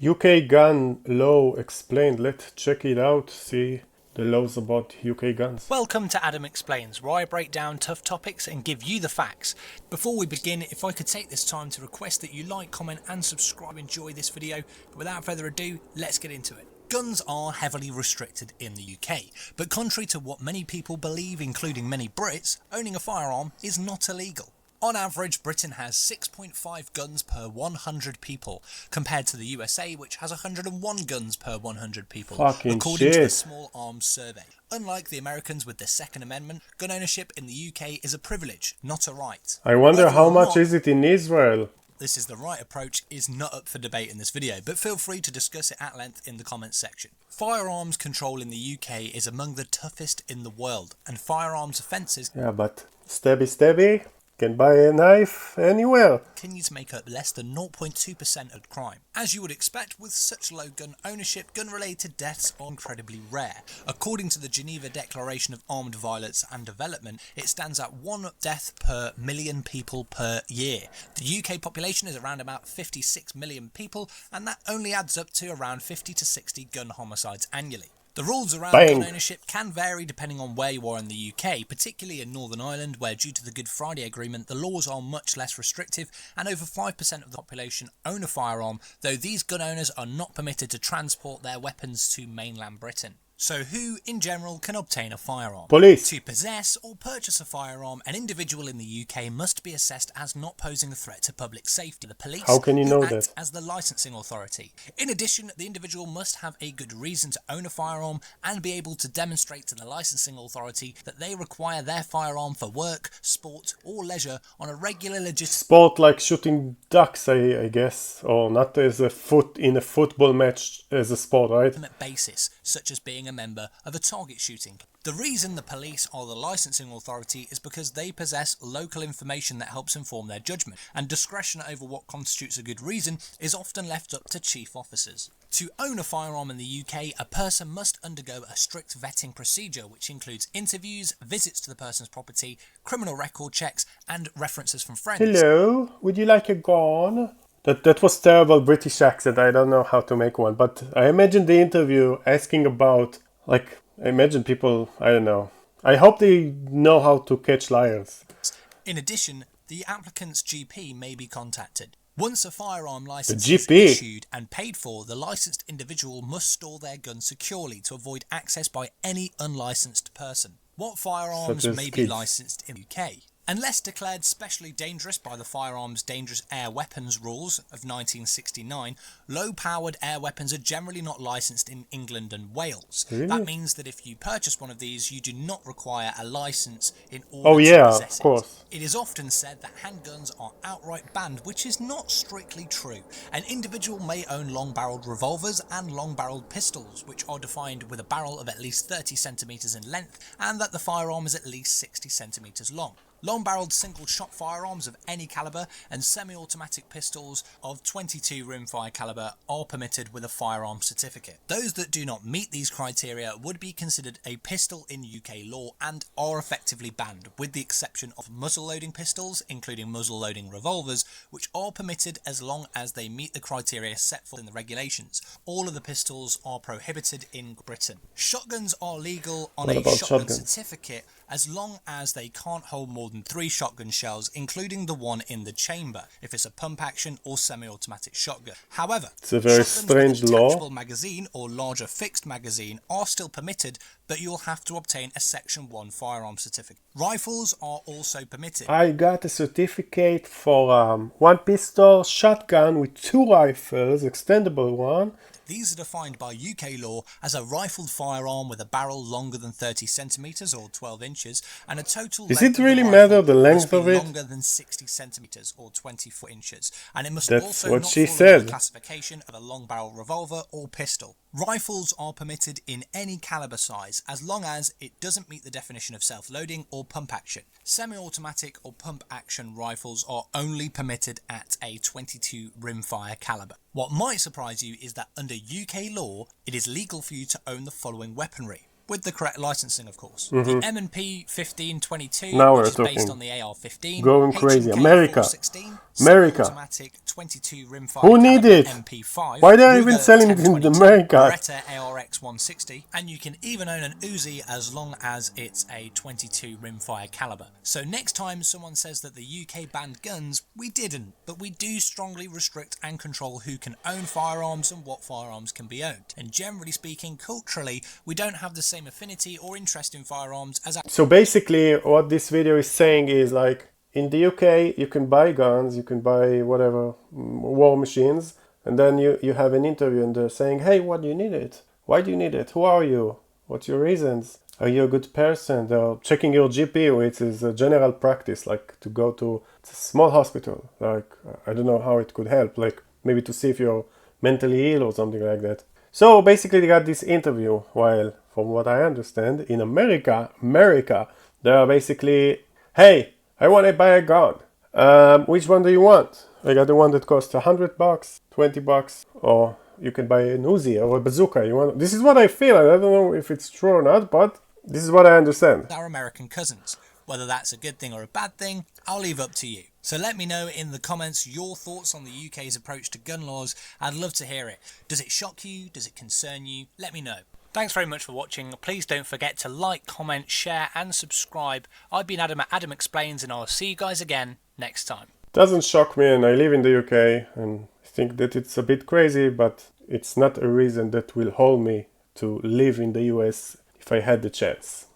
UK gun law explained. Let's check it out, see the laws about UK guns. Welcome to Adam Explains, where I break down tough topics and give you the facts. Before we begin, if I could take this time to request that you like, comment and subscribe, enjoy this video. But without further ado, let's get into it. Guns are heavily restricted in the UK, but contrary to what many people believe, including many Brits, owning a firearm is not illegal. On average, Britain has 6.5 guns per 100 people, compared to the USA, which has 101 guns per 100 people, Fucking according to the shit. Small Arms Survey. Unlike the Americans with the Second Amendment, gun ownership in the UK is a privilege, not a right. I wonder Whether how or much not is it in Israel? this is the right approach is not up for debate in this video, but feel free to discuss it at length in the comments section. Firearms control in the UK is among the toughest in the world, and firearms offences Yeah, but stabby, can buy a knife anywhere. continue to make up less than 0.2% of crime. As you would expect, with such low gun ownership, gun-related deaths are incredibly rare. According to the Geneva Declaration of Armed Violence and Development, it stands at 1 death per million people per year. The UK population is around about 56 million people, and that only adds up to around 50 to 60 gun homicides annually. The rules around Bang. gun ownership can vary depending on where you are in the UK, particularly in Northern Ireland, where due to the Good Friday Agreement the laws are much less restrictive and over 5% of the population own a firearm, though these gun owners are not permitted to transport their weapons to mainland Britain. So who, in general, can obtain a firearm? Police. To possess or purchase a firearm, an individual in the UK must be assessed as not posing a threat to public safety. The police, How can you who know act that? as the licensing authority. In addition, the individual must have a good reason to own a firearm and be able to demonstrate to the licensing authority that they require their firearm for work, sport or leisure on a regular legitimate Sport like shooting ducks, I guess, or not as a football match as a sport, right? basis, such as being a member of a target shooting. The reason the police are the licensing authority is because they possess local information that helps inform their judgment, and discretion over what constitutes a good reason is often left up to chief officers. To own a firearm in the UK, a person must undergo a strict vetting procedure, which includes interviews, visits to the person's property, criminal record checks, and references from friends. Hello, would you like a gun? That was terrible British accent. I don't know how to make one, but I imagine the interview asking about, like, I imagine people, I don't know. I hope they know how to catch liars. In addition, the applicant's GP may be contacted. Once a firearm license The is GP? issued and paid for, the licensed individual must store their gun securely to avoid access by any unlicensed person. What firearms Such as may be kids. licensed in the UK? Unless declared specially dangerous by the Firearms Dangerous Air Weapons Rules of 1969, low-powered air weapons are generally not licensed in England and Wales. Really? That means that if you purchase one of these, you do not require a license in order Oh to yeah, possess of course. it. It is often said that handguns are outright banned, which is not strictly true. An individual may own long-barreled revolvers and long-barreled pistols, which are defined with a barrel of at least 30 centimeters in length and that the firearm is at least 60 centimeters long. Long-barreled single-shot firearms of any caliber and semi-automatic pistols of 22 rimfire caliber are permitted with a firearm certificate. Those that do not meet these criteria would be considered a pistol in UK law and are effectively banned, with the exception of muzzle-loading pistols, including muzzle-loading revolvers, which are permitted as long as they meet the criteria set forth in the regulations. All of the pistols are prohibited in Britain. Shotguns are legal on What a about shotgun shotguns? certificate as long as they can't hold more than 3 shotgun shells, including the one in the chamber, if it's a pump action or semi-automatic shotgun. However, It's a very shotguns strange with a law. detachable magazine or larger fixed magazine are still permitted, but you'll have to obtain a Section 1 firearm certificate. Rifles are also permitted. I got a certificate for one pistol shotgun with 2 rifles, extendable one. These are defined by UK law as a rifled firearm with a barrel longer than 30 centimeters or 12 inches and a total Does length it of really the matter rifle the must length be of it? longer than 60 centimeters or 24 inches, and it must That's also what not she fall under the said. classification of a long barrel revolver or pistol. Rifles are permitted in any caliber size as long as it doesn't meet the definition of self-loading or pump action. Semi-automatic or pump action rifles are only permitted at a 22 rimfire caliber. What might surprise you is that under UK law, it is legal for you to own the following weaponry: with the correct licensing, of course. The M&P 1522, Now we're which is based talking. on the AR-15, Going crazy. H&K America. 416, America. automatic 22 rimfire Who need caliber it? MP5, Why they are Ruger even selling it in 1022, America? Beretta ARX 160, and you can even own an Uzi as long as it's a 22 rimfire caliber. So next time someone says that the UK banned guns, we didn't, but we do strongly restrict and control who can own firearms and what firearms can be owned. And generally speaking, culturally, we don't have the same affinity or interest in firearms as So basically, what this video is saying is like, in the UK, you can buy guns, you can buy whatever, war machines, and then you have an interview and they're saying, hey, what do you need it? Why do you need it? Who are you? What's your reasons? Are you a good person? They're checking your GP, which is a general practice, like to go to a small hospital. Like, I don't know how it could help, like maybe to see if you're mentally ill or something like that. So basically they got this interview, while from what I understand, in America, they are basically, hey, I want to buy a gun. Which one do you want? I got the one that costs $100, $20, or you can buy an Uzi or a bazooka. You want? This is what I feel. I don't know if it's true or not, but this is what I understand. our American cousins. Whether that's a good thing or a bad thing, I'll leave up to you. So let me know in the comments your thoughts on the UK's approach to gun laws. I'd love to hear it. Does it shock you? Does it concern you? Let me know. Thanks very much for watching. Please don't forget to like, comment, share and subscribe. I've been Adam at Adam Explains, and I'll see you guys again next time. Doesn't shock me, and I live in the UK and I think that it's a bit crazy, but it's not a reason that will hold me to live in the US if I had the chance.